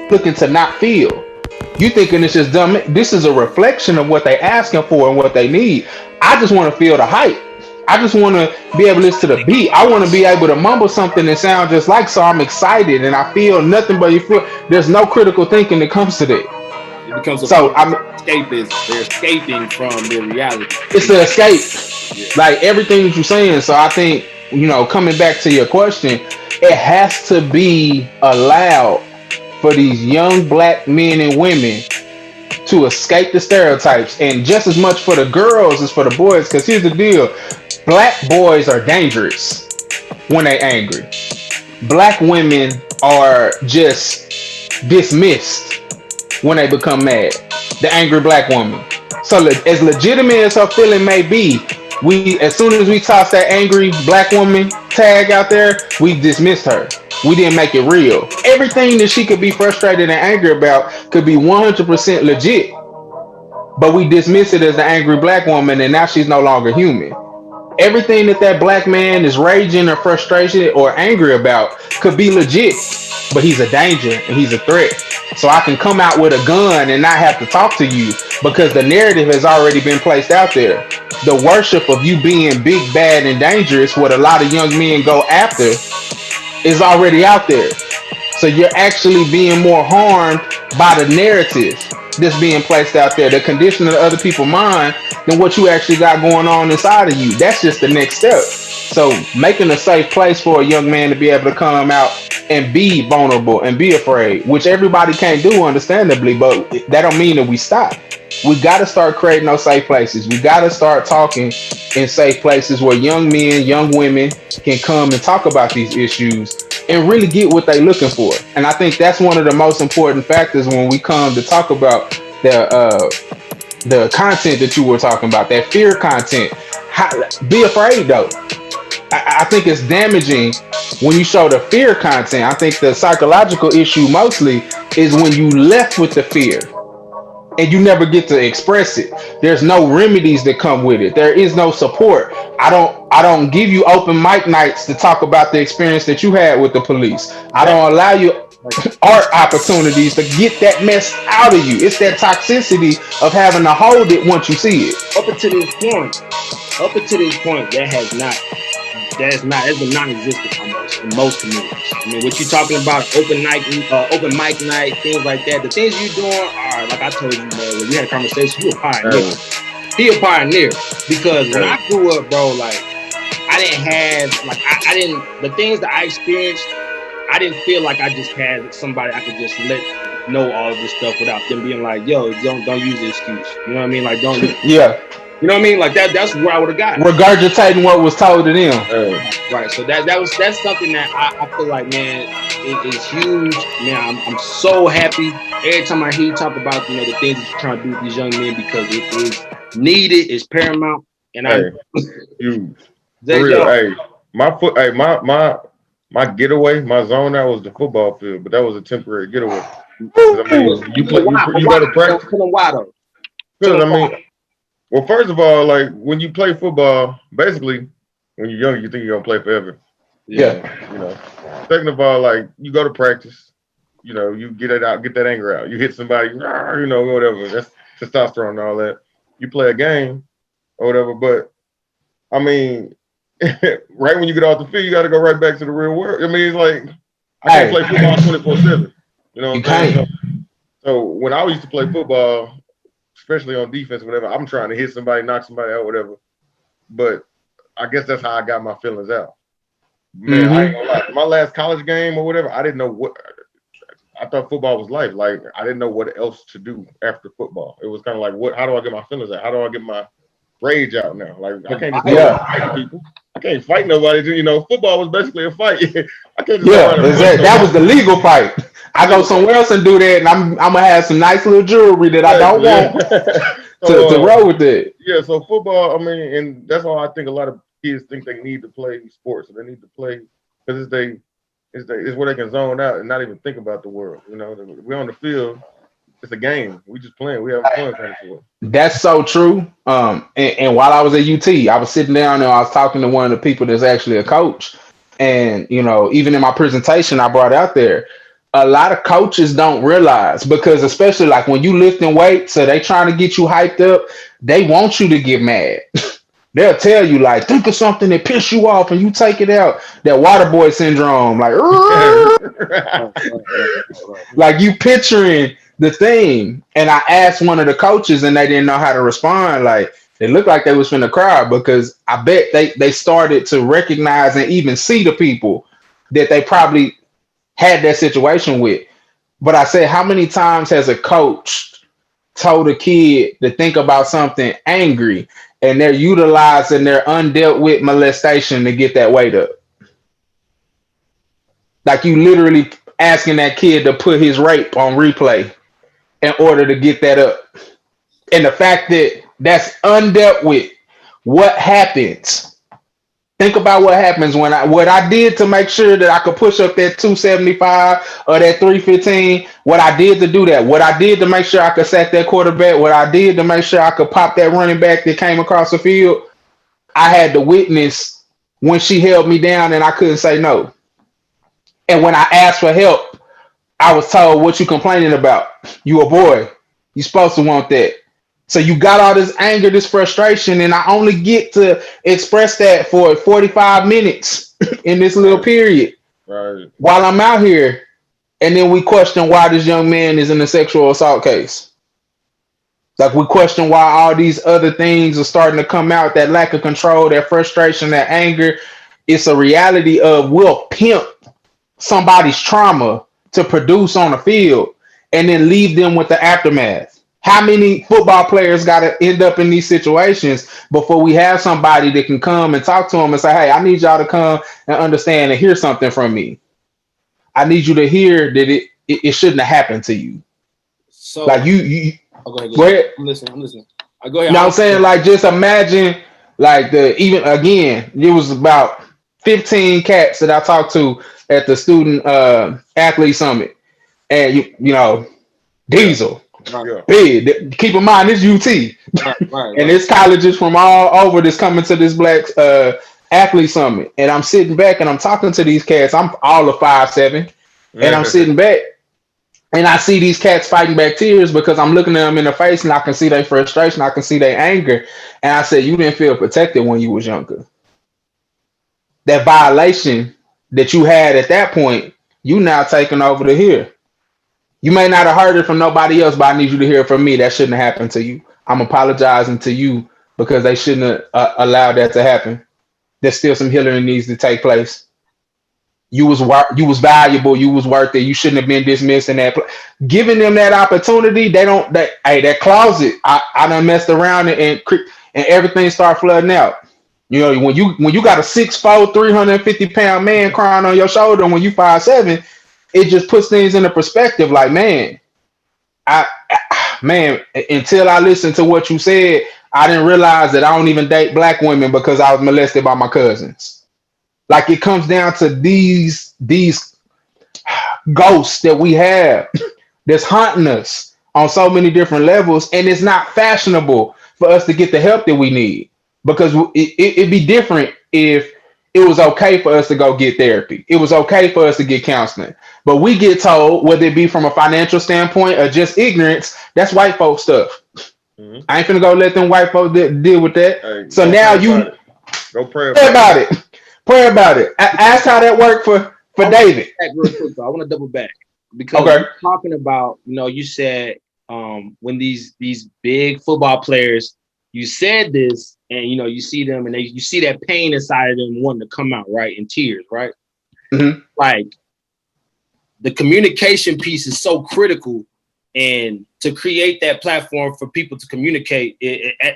Looking to not feel. You thinking it's just dumb. This is a reflection of what they asking for and what they need. I just want to feel the hype. I just want to be able to listen to the beat. I want to be able to mumble something and sound just like, so I'm excited and I feel nothing but you feel. There's no critical thinking that comes to that. It becomes a So form I'm. of escapism. They're escaping from their reality. It's the escape. Yeah. Like everything that you're saying. So I think, coming back to your question, it has to be allowed for these young black men and women to escape the stereotypes, and just as much for the girls as for the boys. Because here's the deal: black boys are dangerous when they angry. Black women are just dismissed when they become mad. The angry black woman. So as legitimate as her feeling may be, we as soon as we toss that angry black woman tag out there, we dismissed her. We didn't make it real. Everything that she could be frustrated and angry about could be 100% legit, but we dismiss it as the angry black woman, and now she's no longer human. Everything that that black man is raging or frustrated or angry about could be legit, but he's a danger and he's a threat. So I can come out with a gun and not have to talk to you because the narrative has already been placed out there. The worship of you being big, bad, and dangerous, what a lot of young men go after, is already out there. So you're actually being more harmed by the narrative that's being placed out there, the condition of the other people's mind, than what you actually got going on inside of you. That's just the next step. So making a safe place for a young man to be able to come out and be vulnerable and be afraid, which everybody can't do, understandably, but that don't mean that we stop. We got to start creating those safe places. We got to start talking in safe places where young men, young women can come and talk about these issues and really get what they're looking for. And I think that's one of the most important factors when we come to talk about the content that you were talking about, that fear content. Be afraid though. I think it's damaging when you show the fear content. I think the psychological issue mostly is when you left with the fear and you never get to express it. There's no remedies that come with it. There is no support. I don't give you open mic nights to talk about the experience that you had with the police. I don't allow you art opportunities to get that mess out of you. It's that toxicity of having to hold it once you see it. Up until this point, that's been non-existent almost in most communities. I mean, what you talking about, open mic night, things like that. The things you doing are, like I told you, man, when we had a conversation, you a pioneer. He a pioneer because when I grew up, bro, like I didn't have, like I didn't, the things that I experienced, I didn't feel like I just had somebody I could just let know all of this stuff without them being like, yo, don't use the excuse. You know what I mean? Like don't. Yeah. You know what I mean? Like that's where I would have got. Regurgitating what was told to them. Right. So that's something that I feel like, man, it is huge. Man, I'm so happy every time I hear you talk about, the things that you're trying to do with these young men, because it is needed, it's paramount. And huge. For real, my getaway, my zone out was the football field, but that was a temporary getaway. I mean, you got to practice. Because I mean, well, first of all, like when you play football, basically, when you're young, you think you're gonna play forever. Yeah. Second of all, like you go to practice, you get it out, get that anger out. You hit somebody, whatever. That's testosterone and all that. You play a game or whatever, but I mean, right when you get off the field, you got to go right back to the real world. I mean, it's like I can't play football 24/7. You know what I'm saying? So when I used to play football, especially on defense, whatever, I'm trying to hit somebody, knock somebody out, whatever. But I guess that's how I got my feelings out. Man, I ain't gonna lie. My last college game or whatever, I didn't know what. I thought football was life. Like I didn't know what else to do after football. It was kind of like, how do I get my feelings out? How do I get my rage out now? Like I can't just fight people. I can't fight nobody. Football was basically a fight. I can't just that was the legal fight. I go somewhere else and do that, and I'm gonna have some nice little jewelry that I don't want to roll with it. Yeah, so football. I mean, and that's why I think a lot of kids think they need to play sports. They need to play because it's where they can zone out and not even think about the world. We're on the field. It's a game. We just playing. We having fun kind of shit. That's so true. And while I was at UT, I was sitting down and I was talking to one of the people that's actually a coach. And, even in my presentation, I brought out there, a lot of coaches don't realize, because especially like when you lifting weights, so they trying to get you hyped up, they want you to get mad. They'll tell you, like, think of something that piss you off and you take it out. That water boy syndrome, like, Right, right, right, right, like you picturing the thing. And I asked one of the coaches and they didn't know how to respond. Like, they looked like they was finna cry, because I bet they started to recognize and even see the people that they probably had that situation with. But I said, how many times has a coach told a kid to think about something angry, and they're utilizing their undealt with molestation to get that weight up? Like, you literally asking that kid to put his rape on replay in order to get that up. And the fact that that's undealt with, what happens? Think about what happens when what I did to make sure that I could push up that 275 or that 315. What I did to do that. What I did to make sure I could sack that quarterback. What I did to make sure I could pop that running back that came across the field. I had to witness when she held me down and I couldn't say no. And when I asked for help, I was told, what you complaining about? You a boy. You supposed to want that. So you got all this anger, this frustration, and I only get to express that for 45 minutes in this little period Right. while I'm out here. And then we question why this young man is in a sexual assault case. Like, we question why all these other things are starting to come out, that lack of control, that frustration, that anger. It's a reality of, we'll pimp somebody's trauma to produce on the field and then leave them with the aftermath. How many football players got to end up in these situations before we have somebody that can come and talk to them and say, hey, I need y'all to come and understand and hear something from me. I need you to hear that it shouldn't have happened to you. So, Like, you go ahead. go ahead. I'm listening. Go ahead. You know what I'm saying? Like, just imagine, like, even again, it was about 15 cats that I talked to at the student athlete summit. And Diesel, Right, big. Keep in mind, this UT. right. And it's colleges from all over that's coming to this black athlete summit. And I'm sitting back and I'm talking to these cats. I'm all of 5'7", and I'm sitting back and I see these cats fighting back tears because I'm looking at them in the face and I can see their frustration. I can see their anger. And I said, you didn't feel protected when you was younger. That violation that you had at that point, you now taking over to here. You may not have heard it from nobody else, but I need you to hear it from me. That shouldn't have happened to you. I'm apologizing to you because they shouldn't have allowed that to happen. There's still some healing that needs to take place. You was valuable. You was worth it. You shouldn't have been dismissed in that. Giving them that opportunity, that closet. I done messed around and everything start flooding out. When you got a 6'4", 350-pound man crying on your shoulder when you 5'7", it just puts things into perspective. Like, man, until I listened to what you said, I didn't realize that I don't even date black women because I was molested by my cousins. Like, it comes down to these ghosts that we have that's haunting us on so many different levels, and it's not fashionable for us to get the help that we need, because it'd be different if it was okay for us to go get therapy. It was okay for us to get counseling. But we get told, whether it be from a financial standpoint or just ignorance, that's white folk stuff. Mm-hmm. I ain't finna go let them white folk deal with that. Hey, so now you go pray about it. Pray about it. Ask how that worked for David. Real quick, though. I want to double back because you're talking about, you said when these big football players, you said this, and you see them and you see that pain inside of them wanting to come out, right, in tears, right? Mm-hmm. Like, the communication piece is so critical, and to create that platform for people to communicate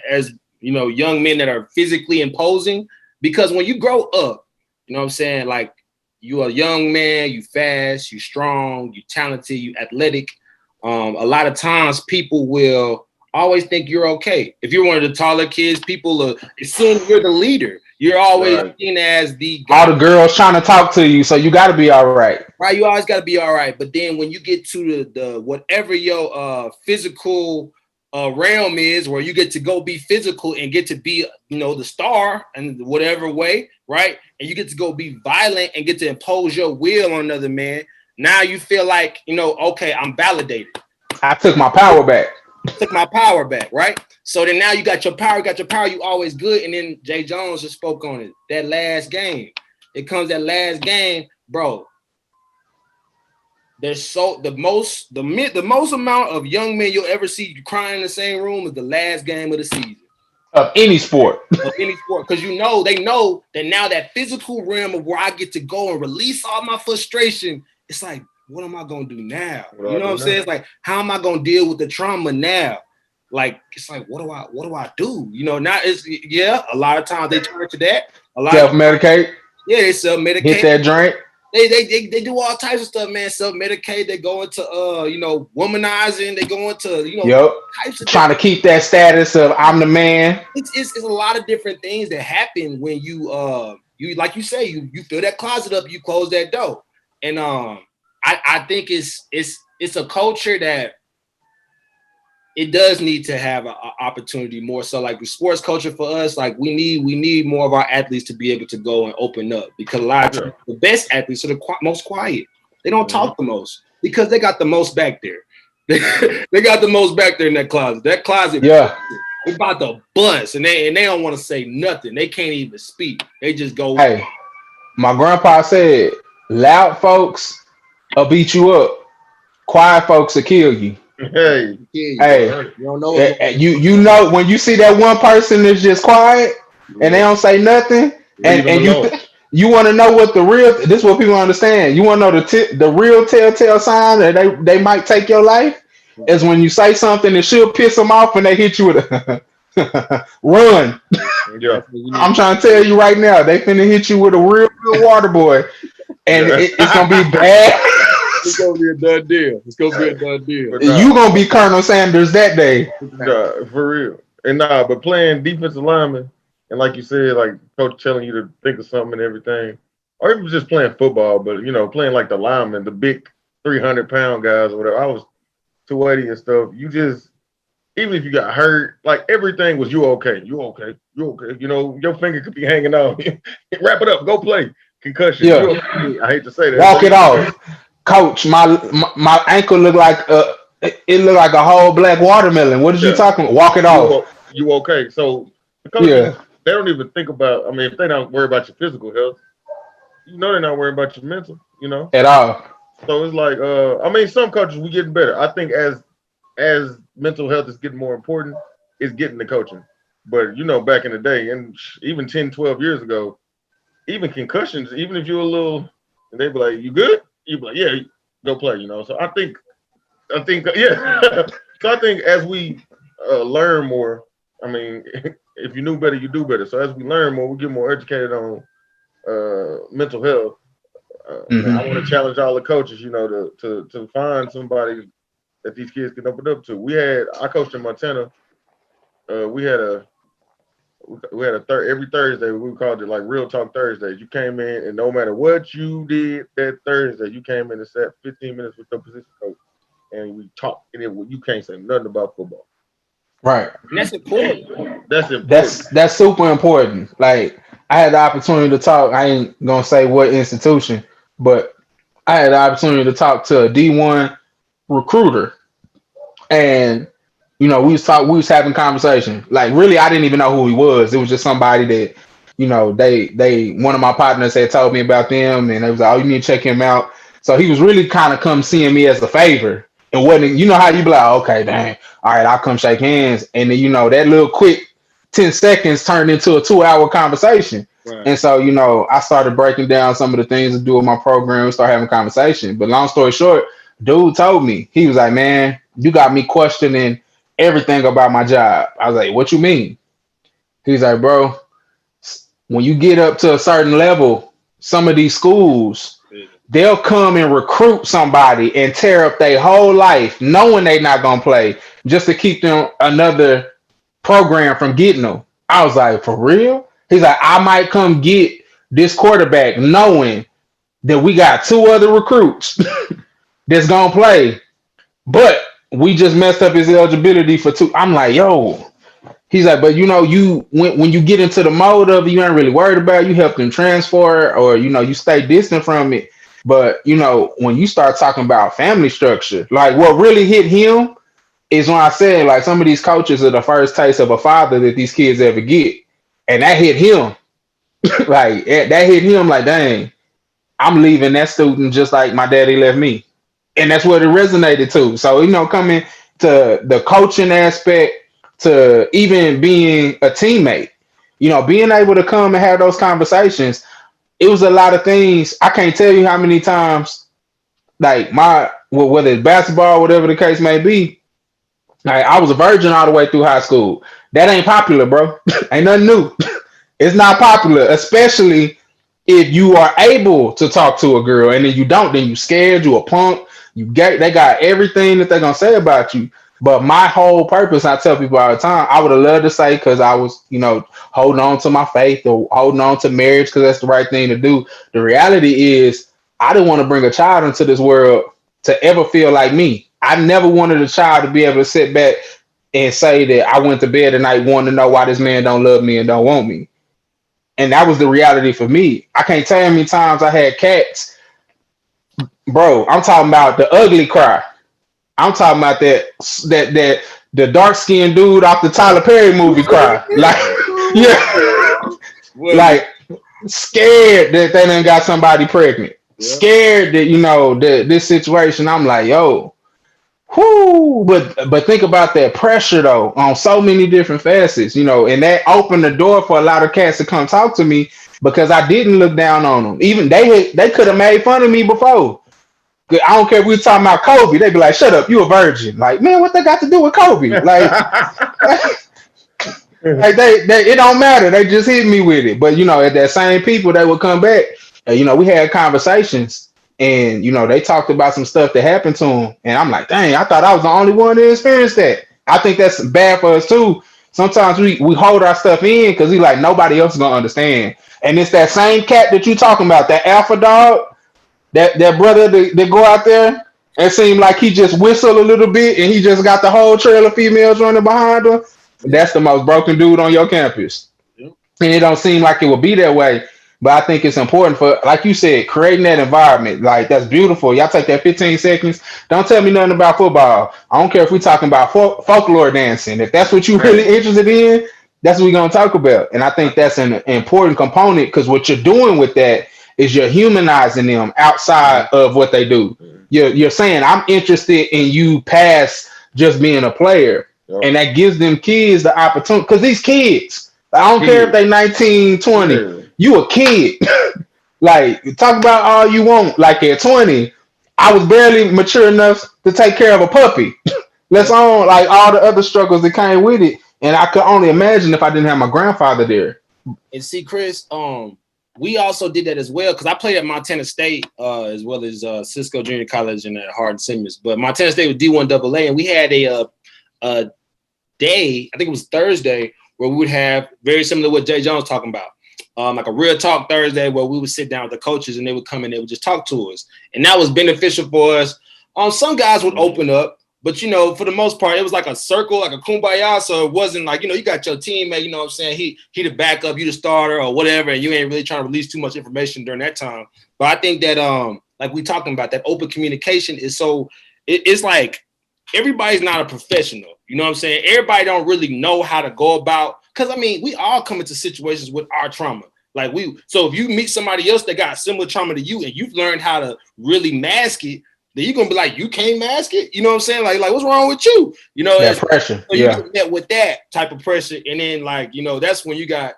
as young men that are physically imposing. Because when you grow up, you know what I'm saying, like, you a young man, you fast, you strong, you talented, you athletic. A lot of times people will always think you're okay. If you're one of the taller kids, people assume you're the leader. You're always seen as the guy. All the girls trying to talk to you, so you got to be all right. Right, you always got to be all right. But then when you get to the whatever your physical realm is where you get to go be physical and get to be, the star in whatever way, right? And you get to go be violent and get to impose your will on another man. Now you feel like, okay, I'm validated. I took my power back. Took my power back, right? So then now you got your power, you always good. And then Jay Jones just spoke on it. That last game. It comes that last game, bro. There's the most amount of young men you'll ever see crying in the same room is the last game of the season. Of any sport. Because they know that now that physical realm of where I get to go and release all my frustration, it's like, what am I gonna do now? You know what I'm saying? It's like, how am I gonna deal with the trauma now? Like, it's like, what do I do? Now it's a lot of times they turn to that. A lot self-medicate. They self-medicate. Get that drink. They do all types of stuff, man. Self-medicate. They go into womanizing. They go into types of trying to keep that status of I'm the man. It's a lot of different things that happen when you like you say you fill that closet up, you close that door, and I think it's a culture that it does need to have an opportunity more. So like the sports culture for us, like we need more of our athletes to be able to go and open up, because a lot of times the best athletes are the most quiet. They don't talk the most because they got the most back there. They got the most back there in that closet. That closet, they about to bust, and they don't want to say nothing. They can't even speak. They just go. Hey, my grandpa said, loud folks will beat you up. Quiet folks will kill you. Hey, you don't know. You know when you see that one person that's just quiet and they don't say nothing, and you want to know what the real. This is what people understand. You want to know the real telltale sign that they might take your life is when you say something that should piss them off and they hit you with a run. Yeah. I'm trying to tell you right now, they finna hit you with a real good water boy, and it's gonna be bad. It's gonna be a done deal. You gonna be Colonel Sanders that day. Nah, for real. And but playing defensive lineman, and like you said, like coach telling you to think of something and everything, or even just playing football, but playing like the lineman, the big 300-pound guys or whatever. I was 280 and stuff. You just, even if you got hurt, like everything was you okay. Your finger could be hanging out. Wrap it up, go play. Concussion. Yeah. I hate to say that. Walk it off. Coach, my ankle looked like it looked like a whole black watermelon. What are you talking about? Walk it off. You okay? So the coaches, they don't even think about. I mean, if they don't worry about your physical health, they're not worried about your mental. At all. So it's like, some coaches we getting better. I think as mental health is getting more important, it's getting the coaching. But back in the day, and even 10, 12 years ago, even concussions, even if you're a little, and they be like, "You good?" You be like, "Yeah, go play." So I think, yeah. So I think as we learn more, I mean, if you knew better, you do better. So as we learn more, we get more educated on mental health. I want to challenge all the coaches, to find somebody that these kids can open up to. I coached in Montana. We had a every Thursday, we called it like Real Talk Thursdays. You came in, and no matter what you did that Thursday, you came in and sat 15 minutes with the position coach, and we talked. And you can't say nothing about football. Right. And that's important. That's super important. Like, I had the opportunity to talk. I ain't gonna say what institution, but I had the opportunity to talk to a D1 recruiter, and we was having conversation. Like, really, I didn't even know who he was. It was just somebody that, they one of my partners had told me about them, and they was like, "Oh, you need to check him out." So he was really kind of come seeing me as a favor, and wasn't, how you be like, "Okay, dang, all right, I'll come shake hands," and then that little quick 10 seconds turned into a 2-hour conversation. Right. And so, I started breaking down some of the things to do with my program, start having conversation. But long story short, dude told me, he was like, "Man, you got me questioning everything about my job." I was like, "What you mean?" He's like, "Bro, when you get up to a certain level, some of these schools, they'll come and recruit somebody and tear up their whole life, knowing they're not gonna play, just to keep them another program from getting them." I was like, "For real?" He's like, "I might come get this quarterback knowing that we got 2 other recruits that's gonna play, but we just messed up his eligibility for 2. I'm like, yo. He's like, but you when you get into the mode of it, you ain't really worried about it. You help them transfer, or you stay distant from it. But when you start talking about family structure, like what really hit him is when I said like some of these coaches are the first taste of a father that these kids ever get, and that hit him. Like that hit him like, dang, I'm leaving that student just like my daddy left me, and that's what it resonated to. So coming to the coaching aspect, to even being a teammate, being able to come and have those conversations. It was a lot of things. I can't tell you how many times, like whether it's basketball, whatever the case may be. Like I was a virgin all the way through high school. That ain't popular, bro. Ain't nothing new. It's not popular, especially if you are able to talk to a girl and then you don't, then you scared, you a punk, they got everything that they're gonna say about you. But my whole purpose, I tell people all the time, I would have loved to say because I was, holding on to my faith or holding on to marriage because that's the right thing to do. The reality is I didn't want to bring a child into this world to ever feel like me. I never wanted a child to be able to sit back and say that I went to bed at night wanting to know why this man don't love me and don't want me. And that was the reality for me. I can't tell you how many times I had cats, bro. I'm talking about the ugly cry. I'm talking about that the dark skinned dude off the Tyler Perry movie cry. Like, yeah, like scared that they done got somebody pregnant. Yeah. Scared that this situation. I'm like, yo, whoo. But think about that pressure though on so many different facets, and that opened the door for a lot of cats to come talk to me because I didn't look down on them. Even they could have made fun of me before. I don't care if we were talking about Kobe. They'd be like, shut up, you a virgin. Like, man, what they got to do with Kobe? Like, like it don't matter. They just hit me with it. But, at that same people, they would come back. And, we had conversations and, they talked about some stuff that happened to them. And I'm like, dang, I thought I was the only one that experienced that. I think that's bad for us, too. Sometimes we hold our stuff in because we like, nobody else is going to understand. And it's that same cat that you talking about, that alpha dog. That brother that go out there and seem like he just whistle a little bit and he just got the whole trail of females running behind him. That's the most broken dude on your campus. And it don't seem like it would be that way. But I think it's important for, like you said, creating that environment. Like, that's beautiful. Y'all take that 15 seconds. Don't tell me nothing about football. I don't care if we're talking about folklore dancing. If that's what you're really interested in, that's what we're going to talk about. And I think that's an important component because what you're doing with that is you're humanizing them outside of what they do. You're saying, I'm interested in you past just being a player. Yep. And that gives them kids the opportunity. Because these kids, I don't care if they 19, 20, you a kid. Like, talk about all you want. Like, at 20, I was barely mature enough to take care of a puppy. Let's on, like, all the other struggles that came with it. And I could only imagine if I didn't have my grandfather there. And see, Chris, we also did that as well because I played at Montana State as well as Cisco Junior College and at Hardin-Simmons. But Montana State was D1 AA, and we had a day, I think it was Thursday, where we would have very similar to what Jay Jones talking about, like a real talk Thursday where we would sit down with the coaches and they would come and they would just talk to us, and that was beneficial for us. Some guys would open up. But, for the most part, it was like a circle, like a kumbaya. So it wasn't like, you got your teammate, you know what I'm saying? He the backup, you the starter or whatever. And you ain't really trying to release too much information during that time. But I think that, like we talking about, that open communication is so, it's like everybody's not a professional. You know what I'm saying? Everybody don't really know how to go about. Because, we all come into situations with our trauma. So if you meet somebody else that got similar trauma to you and you've learned how to really mask it, then you're gonna be like, you can't mask it. You know what I'm saying? Like what's wrong with you? That pressure. So you get met with that type of pressure, and then that's when you got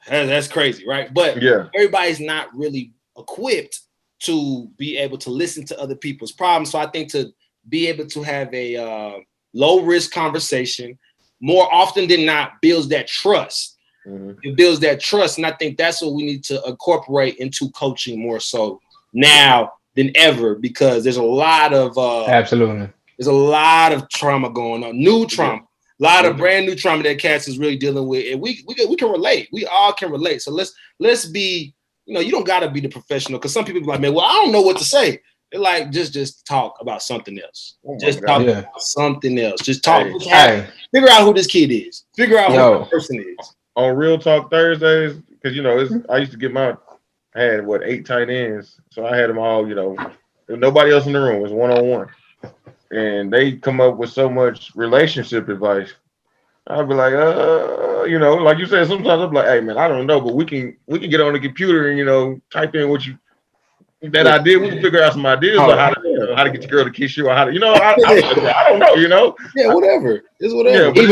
that's crazy, right? But everybody's not really equipped to be able to listen to other people's problems. So I think to be able to have a low risk conversation more often than not builds that trust. Mm-hmm. It builds that trust, and I think that's what we need to incorporate into coaching more so now than ever, because there's a lot of absolutely, there's a lot of trauma going on, new trauma, a lot of brand new trauma that Cats is really dealing with, and we can relate. We all can relate. So let's be, you don't got to be the professional, because some people be like, man, well, I don't know what to say. They like just talk about something else. Oh my Just God. talk Yeah. about something else. Just talk. Hey. Just have, Hey, figure out who this kid is. Figure out who yo. this person is. On Real Talk Thursdays, because I used to get I had 8 tight ends, so I had them all. There's nobody else in the room. It's 1-on-1, and they come up with so much relationship advice. I'd be like, like you said, sometimes I'm like, hey man, I don't know, but we can get on the computer and type in what you that Yeah. idea. We can figure out some ideas Hold of on. how to get your girl to kiss you, or how to, I don't know, Yeah, whatever. It's yeah, whatever. but it's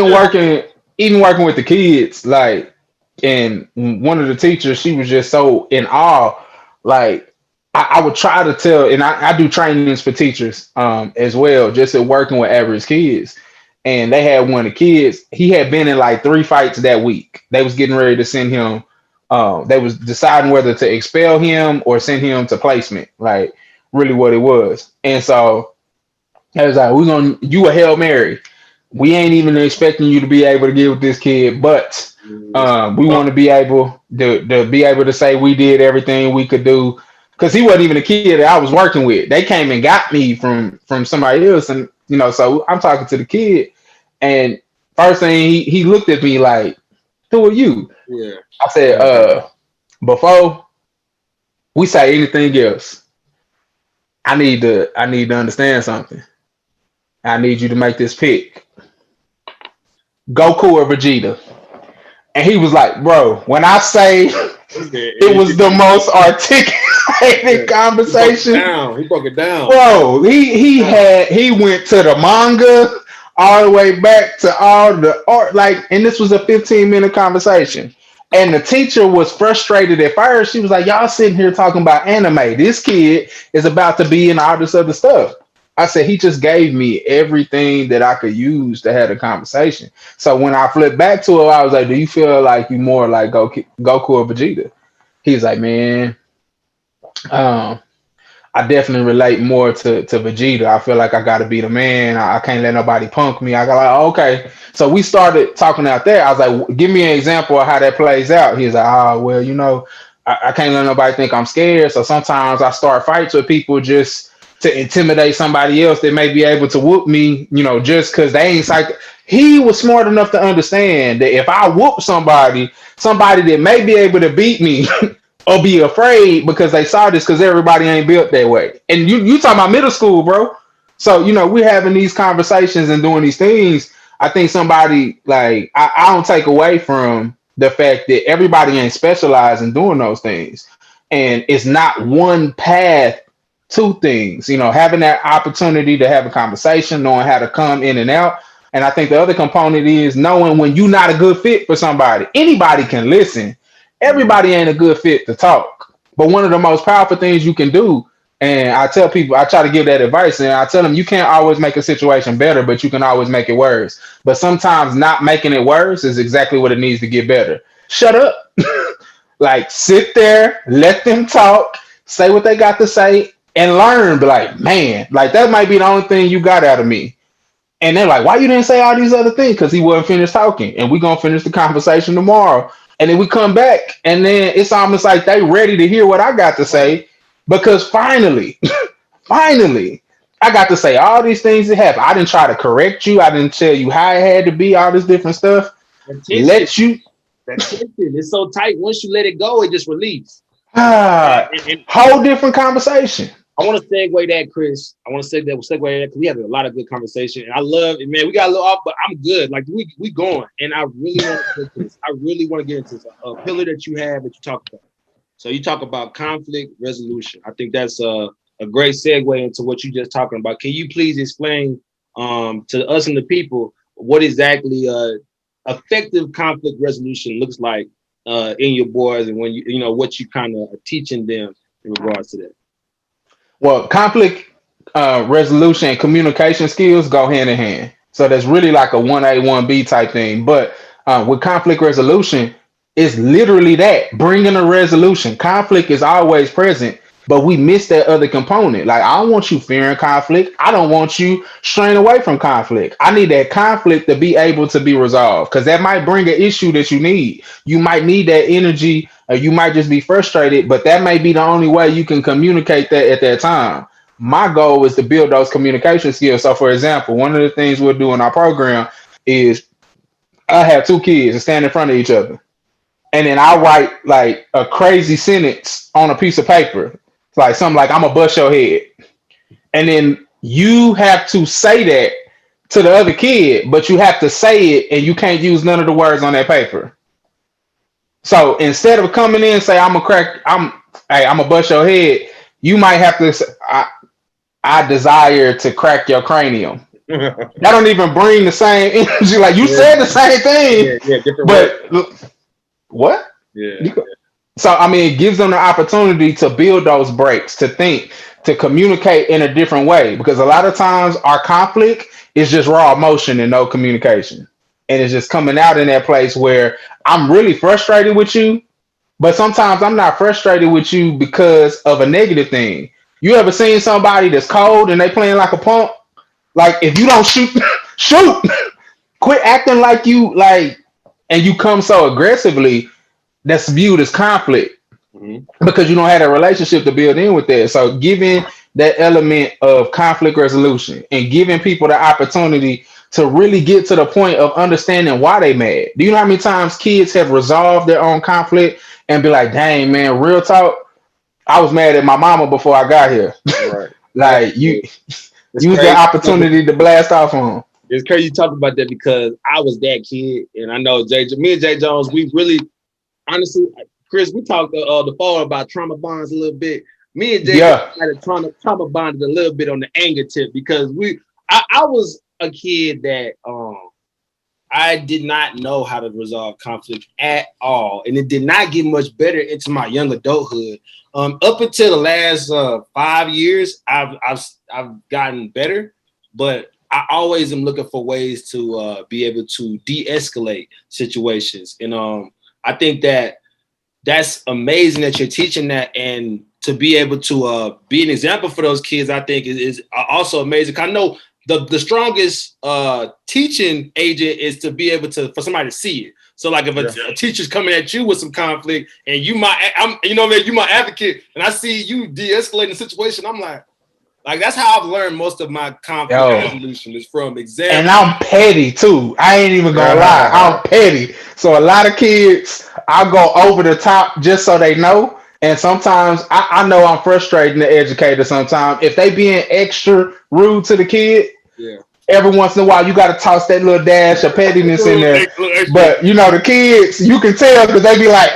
Even just working with the kids, like, and one of the teachers, she was just so in awe. Like, I would try to tell, and I do trainings for teachers as well, just at working with average kids. And they had one of the kids, he had been in like 3 fights that week. They was getting ready to send him, they was deciding whether to expel him or send him to placement, like really what it was. And so I was like, you a Hail Mary. We ain't even expecting you to be able to get with this kid, but we want to be able to be able to say we did everything we could do, because he wasn't even a kid that I was working with. They came and got me from somebody else, and so I'm talking to the kid, and first thing he looked at me like, "Who are you?" Yeah. I said, "Before we say anything else, I need to understand something. I need you to make this pick, Goku or Vegeta." And he was like, bro, when I say it was the most articulated conversation, He broke it down. bro, he went to the manga all the way back to all the art, like, and this was a 15-minute conversation. And the teacher was frustrated at first. She was like, y'all sitting here talking about anime. This kid is about to be in all this other stuff. I said, he just gave me everything that I could use to have a conversation. So when I flipped back to her, I was like, do you feel like you more like Goku or Vegeta? He's like, man, um, I definitely relate more to Vegeta. I feel like I got to be the man. I can't let nobody punk me. I got like, oh, okay. So we started talking out there. I was like, give me an example of how that plays out. He's like, oh, well, I can't let nobody think I'm scared. So sometimes I start fights with people just to intimidate somebody else that may be able to whoop me, just because they ain't psych. He was smart enough to understand that if I whoop somebody that may be able to beat me or be afraid because they saw this, because everybody ain't built that way. And you talking about middle school, bro. So, we're having these conversations and doing these things. I think somebody, like, I don't take away from the fact that everybody ain't specialized in doing those things. And it's not one path to things, having that opportunity to have a conversation, knowing how to come in and out. And I think the other component is knowing when you're not a good fit for somebody. Anybody can listen. Everybody ain't a good fit to talk. But one of the most powerful things you can do, and I tell people, I try to give that advice, and I tell them you can't always make a situation better, but you can always make it worse. But sometimes not making it worse is exactly what it needs to get better. Shut up. Like, sit there, let them talk, say what they got to say, and learn. But like, man, like, that might be the only thing you got out of me. And they're like, why you didn't say all these other things? Because he wasn't finished talking. And we're going to finish the conversation tomorrow. And then we come back, and then it's almost like they ready to hear what I got to say, because finally, finally, I got to say all these things that happened. I didn't try to correct you. I didn't tell you how it had to be, all this different stuff. Let you. That tension is so tight. Once you let it go, it just releases. And Whole different conversation. I want to segue that, Chris. I want to segue that because we had a lot of good conversation, and I love it, man. We got a little off, but I'm good. Like we going, and I really want to get this. I really want to get into this, a pillar that you have that you talk about. So you talk about conflict resolution. I think that's a great segue into what you just talking about. Can you please explain to us and the people what exactly effective conflict resolution looks like in your boys, and when what you kind of are teaching them in regards to that? Well, conflict resolution and communication skills go hand in hand. So that's really like a 1A, 1B type thing. But with conflict resolution, it's literally that, bringing a resolution. Conflict is always present, but we miss that other component. Like, I don't want you fearing conflict. I don't want you straying away from conflict. I need that conflict to be able to be resolved, because that might bring an issue that you need. You might need that energy, or you might just be frustrated, but that may be the only way you can communicate that at that time. my goal is to build those communication skills. So, for example, one of the things we'll do in our program is I have two kids that stand in front of each other, and then I write like a crazy sentence on a piece of paper, it's like something like "I'm gonna bust your head," and then you have to say that to the other kid, but you have to say it, and you can't use none of the words on that paper. So instead of coming in and say I'm gonna bust your head, you might have to say, I desire to crack your cranium. yeah, That don't even bring the same energy. Like you said the same thing, yeah, different way. but what? Yeah. So I mean, it gives them the opportunity to build those breaks, to think, to communicate in a different way. Because a lot of times our conflict is just raw emotion and no communication, and it's just coming out in that place where I'm really frustrated with you, but sometimes I'm not frustrated with you because of a negative thing. You ever seen somebody that's cold and they playing like a punk? Like if you don't shoot, shoot. Quit acting like you like, and you come so aggressively. That's viewed as conflict Mhm. because you don't have a relationship to build in with that. So giving that element of conflict resolution and giving people the opportunity to really get to the point of understanding why they mad. Do you know how many times kids have resolved their own conflict and be like, dang man, real talk, I was mad at my mama before I got here. Right. Like you It's use crazy. that opportunity to blast off on 'em. It's crazy you talk about that because I was that kid, and I know me and Jay Jones, we really, honestly, Chris, we talked the fall about trauma bonds a little bit. Me and Jay Yeah. had a trauma bonded a little bit on the anger tip because I was a kid that I did not know how to resolve conflict at all, and it did not get much better into my young adulthood. Up until the last 5 years, I've gotten better, but I always am looking for ways to be able to de-escalate situations, and I think that's amazing that you're teaching that, and to be able to be an example for those kids, I think is also amazing. I know the strongest teaching agent is to be able to for somebody to see it. So like if a teacher's coming at you with some conflict and you my advocate, and I see you de-escalating the situation, I'm like that's how I've learned most of my conflict resolution is from examples. And I'm petty too. I ain't even gonna lie. I'm petty. So a lot of kids, I'll go over the top just so they know. And sometimes I know I'm frustrating the educator sometimes. If they being extra rude to the kid, Yeah. every once in a while you gotta toss that little dash of pettiness in there. But you know, the kids, you can tell because they be like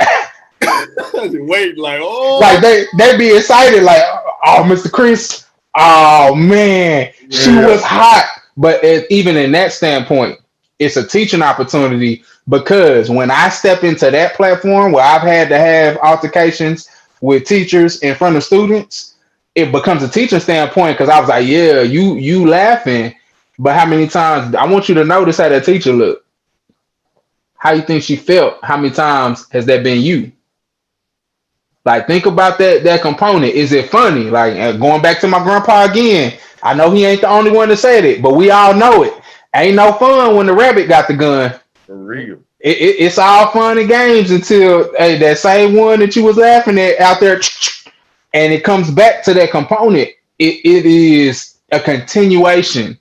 wait, like, oh, like they be excited, like, oh, Mr. Chris, oh man, she was hot. But even in that standpoint, it's a teaching opportunity because when I step into that platform where I've had to have altercations with teachers in front of students, it becomes a teaching standpoint because I was like, yeah, you laughing, but how many times I want you to notice how that teacher looked, how you think she felt, how many times has that been you? Like, think about that component. Is it funny? Like, going back to my grandpa again, I know he ain't the only one that said it, but we all know it. Ain't no fun when the rabbit got the gun. For real. It's all fun and games until that same one that you was laughing at out there, and it comes back to that component. It is a continuation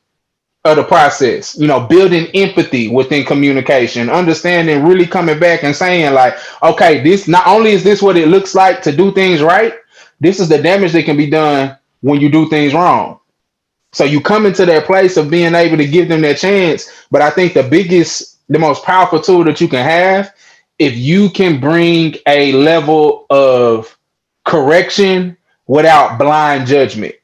of the process, building empathy within communication, understanding, really coming back and saying like, okay, this not only is this what it looks like to do things right, this is the damage that can be done when you do things wrong. So you come into that place of being able to give them that chance. But I think the most powerful tool that you can have, if you can bring a level of correction without blind judgment.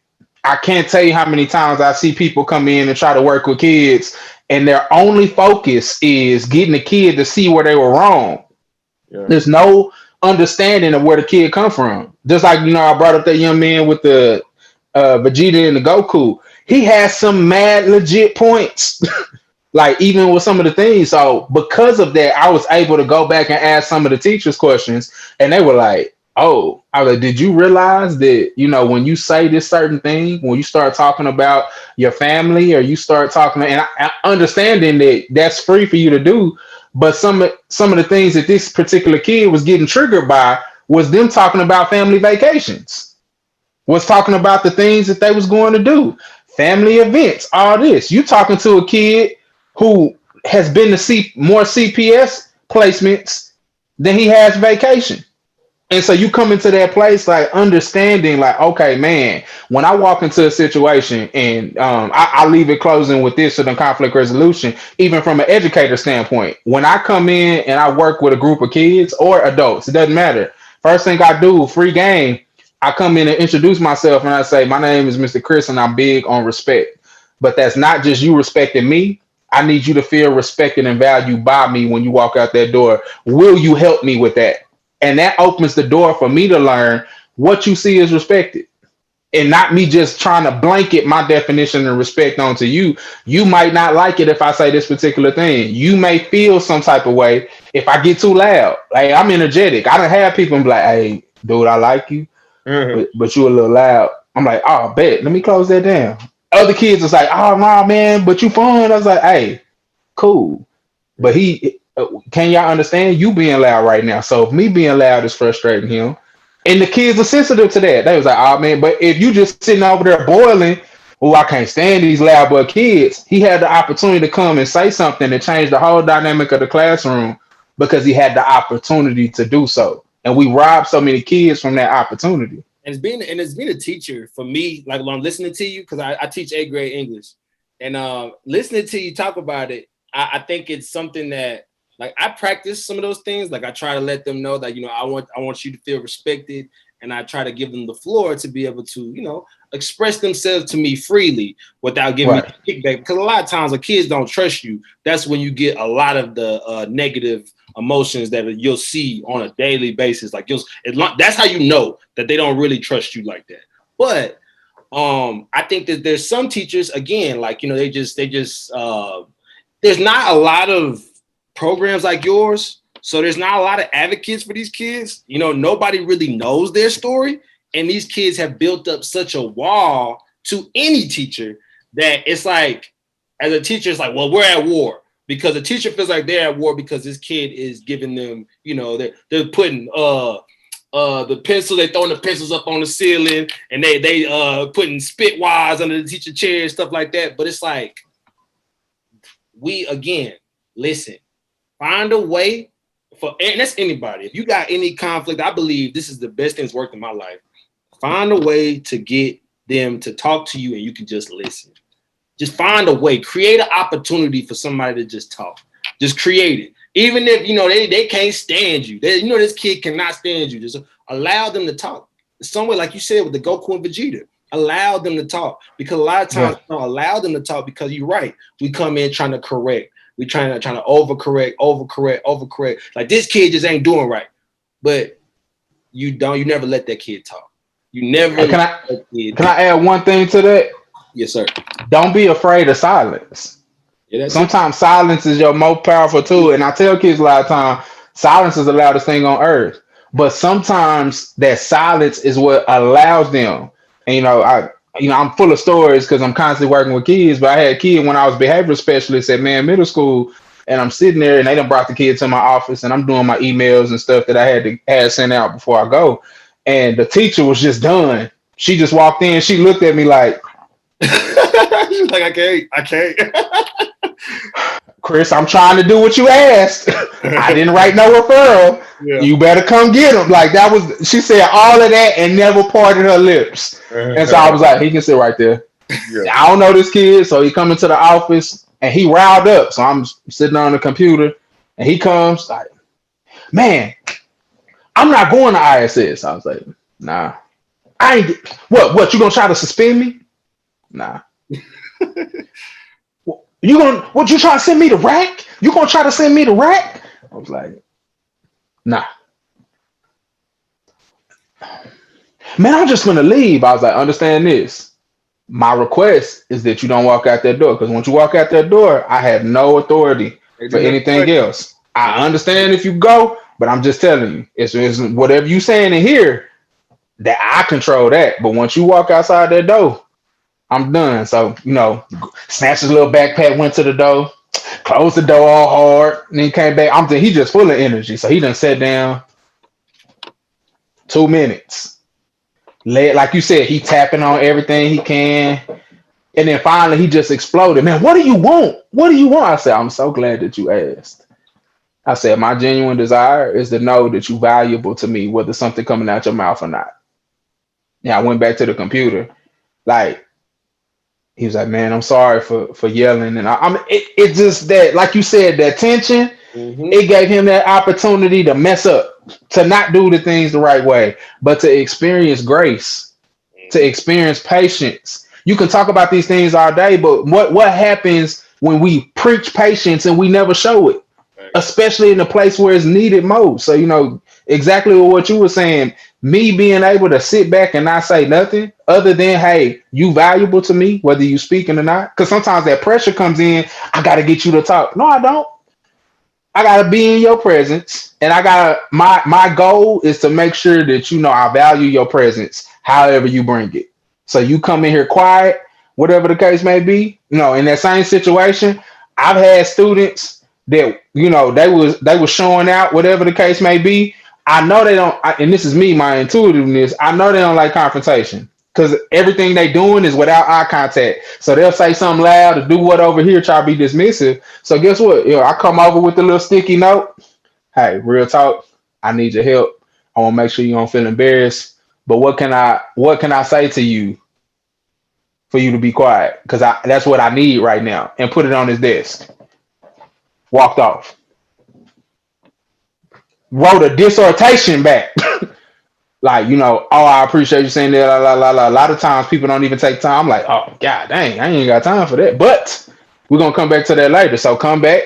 I can't tell you how many times I see people come in and try to work with kids, and their only focus is getting the kid to see where they were wrong. Yeah. There's no understanding of where the kid come from. Just like, I brought up that young man with the Vegeta and the Goku. He has some mad legit points. Like even with some of the things. So because of that, I was able to go back and ask some of the teachers questions, and they were like, oh, I was like, did you realize that, when you say this certain thing, when you start talking about your family or you start talking, and I understanding that that's free for you to do, but some of the things that this particular kid was getting triggered by was them talking about family vacations. was talking about the things that they was going to do, family events, all this. You talking to a kid who has been to see more CPS placements than he has vacation. And so you come into that place like understanding, like, okay, man, when I walk into a situation and I leave it closing with this, so the conflict resolution, even from an educator standpoint, when I come in and I work with a group of kids or adults, it doesn't matter. First thing I do, free game, I come in and introduce myself and I say, my name is Mr. Chris and I'm big on respect. But that's not just you respecting me. I need you to feel respected and valued by me when you walk out that door. Will you help me with that? And that opens the door for me to learn what you see is respected. And not me just trying to blanket my definition of respect onto you. You might not like it if I say this particular thing. You may feel some type of way if I get too loud. Like I'm energetic. I don't have people be like, hey, dude, I like you, but you a little loud. I'm like, oh, bet. Let me close that down. Other kids was like, oh, nah, man, but you fun. I was like, hey, cool. But can y'all understand you being loud right now? So if me being loud is frustrating him, and the kids are sensitive to that. They was like, oh man, but if you just sitting over there boiling, oh, I can't stand these loud but kids. He had the opportunity to come and say something and change the whole dynamic of the classroom because he had the opportunity to do so. And we robbed so many kids from that opportunity. And it's being a teacher for me, like when I'm listening to you, because I teach 8th grade English, and listening to you talk about it, I think it's something that like I practice some of those things. Like I try to let them know that, you know, I want you to feel respected, and I try to give them the floor to be able to, you know, express themselves to me freely without giving me kickback. Because a lot of times when kids don't trust you, that's when you get a lot of the negative emotions that you'll see on a daily basis. Like that's how you know that they don't really trust you like that. But I think that there's some teachers, again, like, you know, they just there's not a lot of programs like yours. So there's not a lot of advocates for these kids. You know, nobody really knows their story. And these kids have built up such a wall to any teacher that it's like, as a teacher, it's like, well, we're at war. Because the teacher feels like they're at war because this kid is giving them, you know, they're putting the pencil, they throwing the pencils up on the ceiling, and they putting spit wires under the teacher chair and stuff like that. But it's like, listen, find a way and that's anybody. If you got any conflict, I believe this is the best thing that's worked in my life. Find a way to get them to talk to you and you can just listen. Just find a way, create an opportunity for somebody to just talk. Just create it. Even if, you know, they can't stand you. You know, this kid cannot stand you. Just allow them to talk. Somewhere, like you said, with the Goku and Vegeta, allow them to talk. Because a lot of times we don't allow them to talk because you're right. We come in trying to correct. We're trying to overcorrect. Like this kid just ain't doing right. But you never let that kid talk. You never Can I add one thing to that? Yes, sir. Don't be afraid of silence. Yeah, sometimes silence is your most powerful tool. And I tell kids a lot of times, silence is the loudest thing on earth. But sometimes that silence is what allows them. And I'm full of stories because I'm constantly working with kids. But I had a kid when I was behavioral specialist at middle school, and I'm sitting there and they done brought the kid to my office and I'm doing my emails and stuff that I had sent out before I go. And the teacher was just done. She just walked in. She looked at me like, she's like, I can't. Chris, I'm trying to do what you asked. I didn't write no referral. Yeah. You better come get him. Like that was, she said all of that and never parted her lips. And so I was like, he can sit right there. Yeah. I don't know this kid. So he come into the office and he riled up. So I'm sitting on the computer and he comes like, man, I'm not going to ISS. I was like, nah, I ain't. What? You gonna try to suspend me? Nah. You trying to send me to rack? You gonna try to send me to rack? I was like, nah. Man, I'm just gonna leave. I was like, understand this. My request is that you don't walk out that door. Because once you walk out that door, I have no authority for anything else. I understand if you go, but I'm just telling you, it's whatever you saying in here, that I control that. But once you walk outside that door, I'm done. So, snatched his little backpack, went to the door, closed the door all hard, and then came back. He just full of energy. So he done sat down 2 minutes. Like you said, he tapping on everything he can. And then finally he just exploded. Man, what do you want? What do you want? I said, I'm so glad that you asked. I said, my genuine desire is to know that you valuable to me, whether something coming out your mouth or not. Yeah, I went back to the computer. Like, he was like, man, I'm sorry for yelling. And it just that, like you said, that tension, Mm-hmm. it gave him that opportunity to mess up, to not do the things the right way, but to experience grace, to Mm-hmm. experience patience. You can talk about these things all day, but what happens when we preach patience and we never show it, Thanks. especially in the place where it's needed most? So, exactly what you were saying, me being able to sit back and not say nothing other than, hey, you valuable to me, whether you speaking or not. Because sometimes that pressure comes in, I got to get you to talk. No, I don't. I gotta be in your presence, and I gotta my goal is to make sure that I value your presence, however you bring it. So you come in here quiet, whatever the case may be. In that same situation, I've had students that they was showing out, whatever the case may be. I know they don't, and this is me, my intuitiveness. I know they don't like confrontation because everything they doing is without eye contact. So they'll say something loud to do what over here, try to be dismissive. So guess what? I come over with a little sticky note. Hey, real talk. I need your help. I want to make sure you don't feel embarrassed. But what can I say to you for you to be quiet? Because that's what I need right now. And put it on his desk. Walked off. Wrote a dissertation back. Like, oh, I appreciate you saying that. La, la, la, la. A lot of times people don't even take time. I'm like, oh, god dang, I ain't got time for that. But we're gonna come back to that later. So come back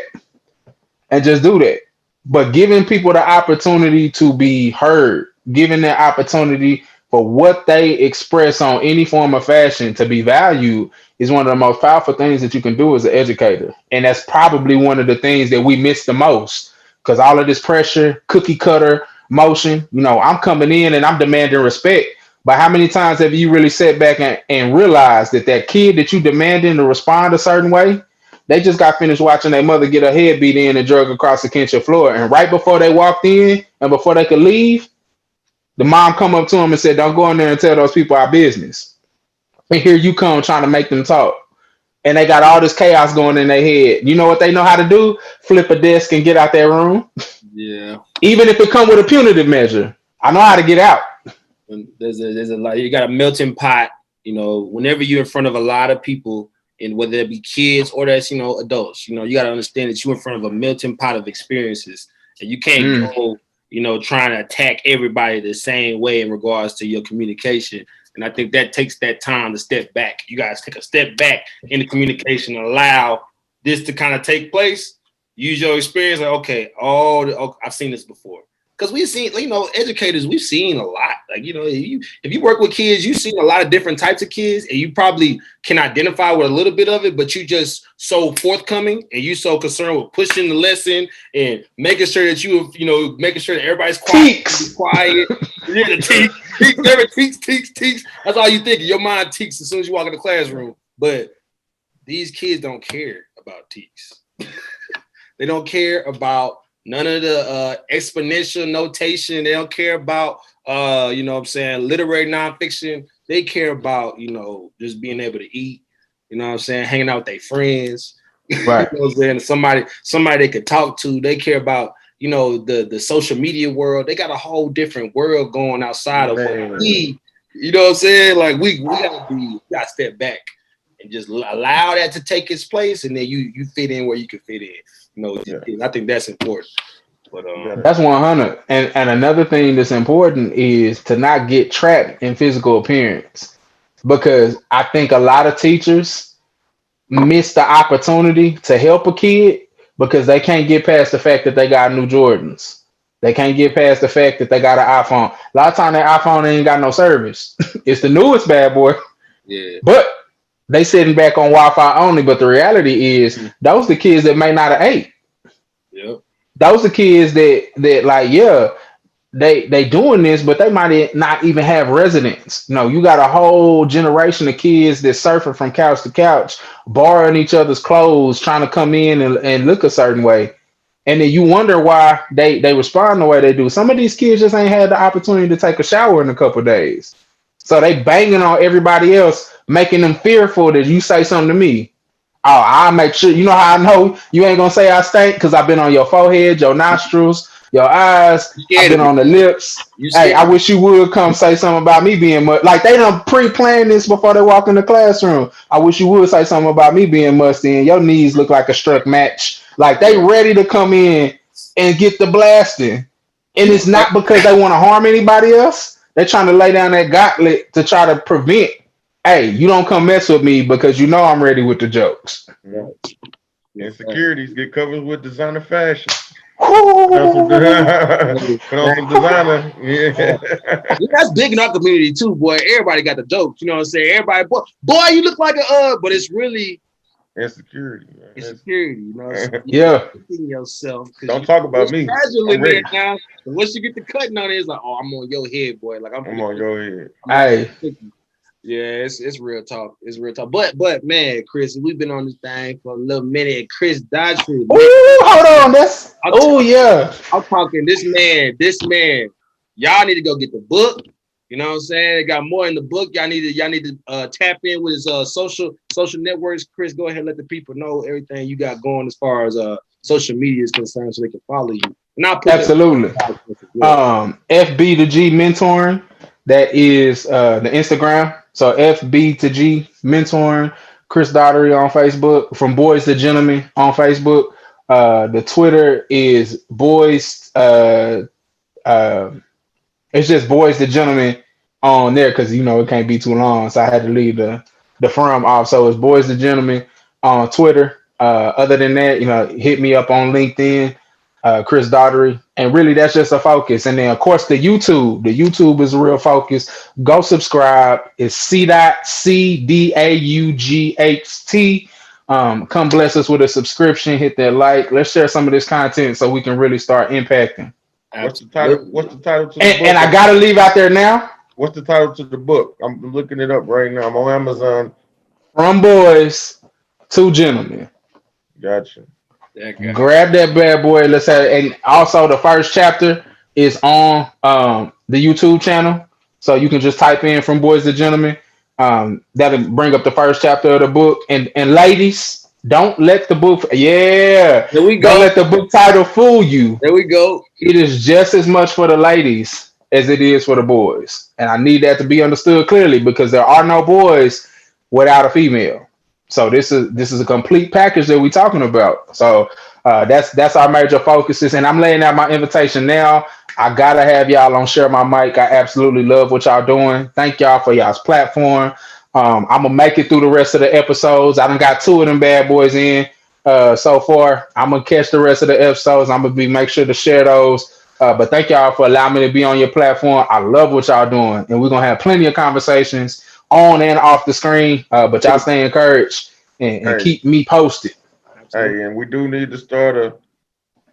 and just do that. But giving people the opportunity to be heard, giving the opportunity for what they express on any form of fashion to be valued is one of the most powerful things that you can do as an educator. And that's probably one of the things that we miss the most because all of this pressure, cookie cutter motion, I'm coming in and I'm demanding respect. But how many times have you really sat back and realized that kid that you demanding to respond a certain way, they just got finished watching their mother get her head beat in and drug across the kitchen floor. And right before they walked in and before they could leave, the mom come up to him and said, don't go in there and tell those people our business. And here you come trying to make them talk. And they got all this chaos going in their head. You know what they know how to do? Flip a desk and get out that room. Yeah. Even if it come with a punitive measure. I know how to get out. And there's a lot. You got a melting pot. Whenever you're in front of a lot of people, and whether it be kids or that's adults, you got to understand that you're in front of a melting pot of experiences, and you can't go trying to attack everybody the same way in regards to your communication. And I think that takes that time to step back. You guys take a step back in the communication, allow this to kind of take place. Use your experience. Like, okay, I've seen this before. Because we've seen, educators, we've seen a lot. Like, if you work with kids, you've seen a lot of different types of kids, and you probably can identify with a little bit of it, but you just so forthcoming and you so concerned with pushing the lesson and making sure that making sure that everybody's quiet. Yeah, the teaks. That's all you think. Your mind teaks as soon as you walk in the classroom. But these kids don't care about teaks. They don't care about none of the exponential notation. They don't care about, literary nonfiction. They care about, just being able to eat, hanging out with their friends. Right. Somebody they could talk to. They care about, the social media world. They got a whole different world going outside of what we, Like we gotta step back and just allow that to take its place, and then you fit in where you can fit in. I think that's important. But That's 100. And another thing that's important is to not get trapped in physical appearance, because I think a lot of teachers miss the opportunity to help a kid because they can't get past the fact that they got new Jordans. They can't get past the fact that they got an iPhone. A lot of time that iPhone ain't got no service. It's the newest bad boy. Yeah. But they sitting back on Wi-Fi only. But the reality is those the kids that may not have ate. Yep. Those the kids that like, they doing this, but they might not even have residence. No, you got a whole generation of kids that surfing from couch to couch, borrowing each other's clothes, trying to come in and look a certain way. And then you wonder why they respond the way they do. Some of these kids just ain't had the opportunity to take a shower in a couple of days. So they banging on everybody else, making them fearful that you say something to me. Oh, I'll make sure. You know how I know you ain't gonna say I stink? Because I've been on your forehead, your nostrils, your eyes. You I've scared been of me. on the lips. You Hey, scared I of me. wish you would come say something about me being like they done pre-planned this before they walk in the classroom. I wish you would say something about me being musty and your knees look like a struck match. Like they Yeah. ready to come in and get the blasting. And it's But not because they want to harm anybody else. They're trying to lay down that gauntlet to try to prevent. Hey, you don't come mess with me because you know I'm ready with the jokes. Yeah. yeah, Insecurities get covered with designer fashion. Put on some, Woo! put on some designer. yeah. Yeah. Yeah, that's big in our community too, boy. Everybody got the jokes, you know what I'm saying? Everybody, boy, you look like a but it's really Insecurity, man. insecurity, you know what I'm saying? You're Yeah. protecting yourself because Don't you talk about it's me. fragile I'm in there ready. now. And once you get the cutting on it, it's like, oh, I'm on your head, boy. Like I'm I'm finna on your head. yeah, Hey. yeah, it's real talk. It's real talk. But man, Chris, we've been on this thing for a little minute. Chris Daughtery, man. Ooh, hold on. That's I'm, oh yeah. I'm talking this man. Y'all need to go get the book. You know what I'm saying? They got more in the book. Y'all need to tap in with his social networks. Chris, go ahead and let the people know everything you got going as far as social media is concerned so they can follow you. And I'll put that Absolutely. as well. FB to G mentoring. That is the Instagram. So FB to G mentoring. Chris Daughtery on Facebook. From Boys to Gentlemen on Facebook. The Twitter is boys. Uh, it's just Boys to Gentlemen on there because you know it can't be too long. So I had to leave the from off. So it's Boys to Gentlemen on Twitter. Other than that, you know, hit me up on LinkedIn, Chris Daughtery, and really that's just a focus. And then of course the YouTube. The YouTube is a real focus. Go subscribe. It's C.CDAUGHT. Come bless us with a subscription. Hit that like. Let's share some of this content so we can really start impacting. What's the title? Absolutely. What's the title to the And book? I gotta leave out there now. What's the title to the book? I'm looking it up right now. I'm on Amazon. From Boys to Gentlemen. Gotcha. That guy. Grab that bad boy. Let's have, and also the first chapter is on the YouTube channel, so you can just type in "From Boys to Gentlemen." That'll bring up the first chapter of the book. And ladies, don't let the book, yeah, There we don't go. let the book title fool you. There we go. It is just as much for the ladies as it is for the boys, and I need that to be understood clearly because there are no boys without a female. So this is a complete package that we're talking about. So that's our major focuses, and I'm laying out my invitation now. I gotta have y'all on Share My Mic. I absolutely love what y'all doing. Thank y'all for y'all's platform. I'm gonna make it through the rest of the episodes. I done got two of them bad boys in so far. I'm gonna catch the rest of the episodes. I'm gonna be make sure to share those. But thank y'all for allowing me to be on your platform. I love what y'all doing, and we're gonna have plenty of conversations on and off the screen. But y'all stay encouraged and Hey, keep me posted. Absolutely. hey, and we do need to start a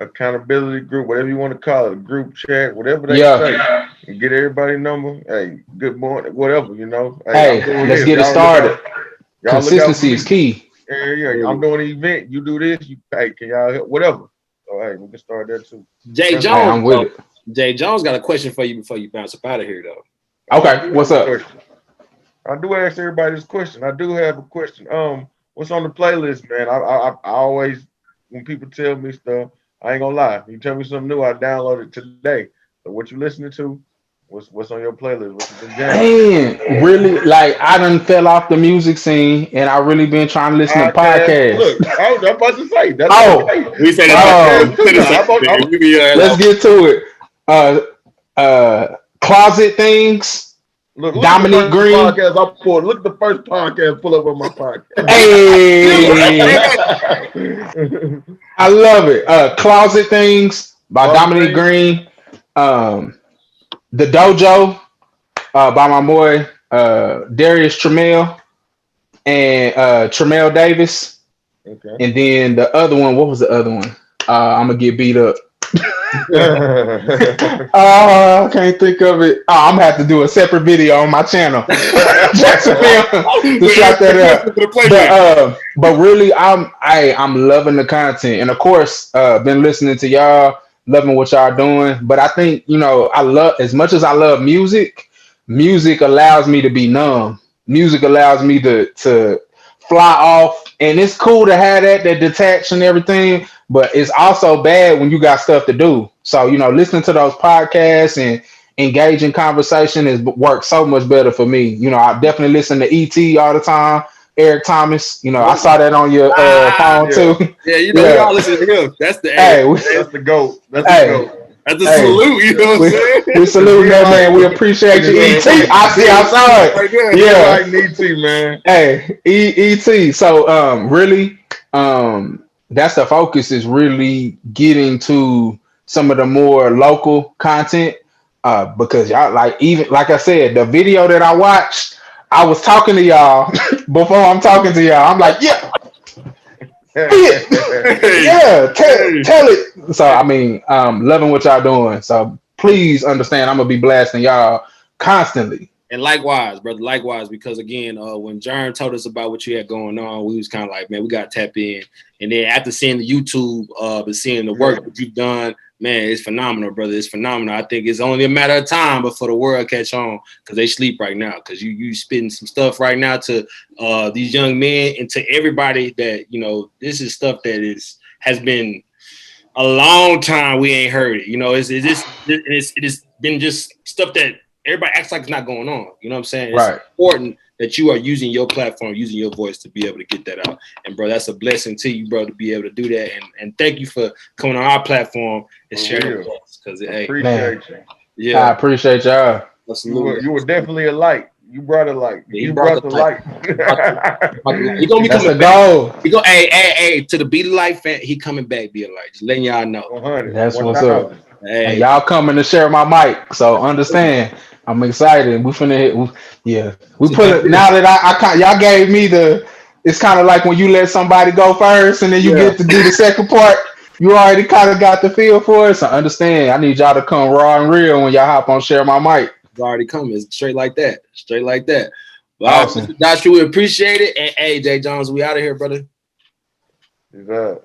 accountability group, whatever you want to call it, a group chat, whatever they say, Yeah. and get everybody number. Hey, good morning, whatever, you know. Hey, I'm Hey, doing let's this. get it started. Y'all look out for Consistency is me. key. Yeah, yeah. I'm doing an event. You do this. You hey, can y'all help? Whatever. All right, we can start there too. Jay Brother, Hey, Jones, I'm with though. it. Jay Jones got a question for you before you bounce up out of here, though. I Okay, do what's have a up? question. I do ask everybody this question. I do have a question. What's on the playlist, man? I always when people tell me stuff, I ain't gonna lie. You tell me something new, I download it today. So what you listening to? What's on your playlist? What you been jamming? Man, really, like I done fell off the music scene, and I really been trying to listen to Podcast. podcasts. Look, I'm about to say that's Oh, okay. We say that Podcast um, too to the now. same I'm thing. We be let's get to it. Uh, Closet things. look at the Dominic first Green. podcast I pulled. Look at the first podcast pull up on my podcast. Hey, I love it. Closet things by Closet Dominic thing. Green. Um, the Dojo by my boy Darius Tramiel and Tramiel Davis. Okay. And then the other one, what was the other one? I'm gonna get beat up. I can't think of it. I'm gonna have to do a separate video on my channel. Jackson Film to shout that out. The But playback. but really, I'm loving the content, and of course, been listening to y'all, loving what y'all doing. But I think I love as much as I love music. music allows me to be numb. Music allows me to fly off, and it's cool to have that detach and everything. But it's also bad when you got stuff to do. So listening to those podcasts and engaging conversation is works so much better for me. I definitely listen to ET all the time. Eric Thomas. I saw that on your phone yeah. too. Yeah, we Yeah. all listen to him. That's the Hey, That's the GOAT. That's the hey, GOAT. That's the hey. salute. You know what I'm saying? We salute that man. We like- appreciate you, Yeah. ET. I saw it. Right there. Yeah, Yeah. like need to, man. Hey, ET. So really, that's the focus is really getting to some of the more local content. Because y'all even like I said, the video that I watched, I was talking to y'all before I'm talking to y'all. I'm like, yeah, Hey, yeah, hey. tell it. So I mean, loving what y'all doing. So please understand, I'm gonna be blasting y'all constantly. And likewise, brother, likewise, because again, when Jern told us about what you had going on, we was kind of like, man, we got to tap in. And then after seeing the YouTube, and seeing the work that you've done, man, it's phenomenal, brother. It's phenomenal. I think it's only a matter of time before the world catch on because they sleep right now. Because you spitting some stuff right now to these young men and to everybody that this is stuff that has been a long time we ain't heard it. It's been just stuff that everybody acts like it's not going on. You know what I'm saying? It's Right. important that you are using your platform, using your voice to be able to get that out. And bro, that's a blessing to you, bro, to be able to do that. And thank you for coming on our platform and sharing with us. Because Appreciate you. yeah, I appreciate y'all. absolutely. You were definitely a light. You brought a light. Yeah, You brought the light. He gonna be That's coming the back. goal. He go, hey, to the Be the Light fan, he coming back, Be a Light. Just letting y'all know. 100. That's what's 1000. up. Hey, And y'all coming to share my mic, so understand. I'm excited. We finna hit. We put it now that y'all gave me the. It's kind of like when you let somebody go first, and then you Yeah. get to do the second part. You already kind of got the feel for it, so understand. I need y'all to come raw and real when y'all hop on share my mic. It's already coming. It's straight like that. Straight like that. But Awesome. Mr. Daughtery, we appreciate it. And hey, Jay Jones, we out of here, brother. Is that?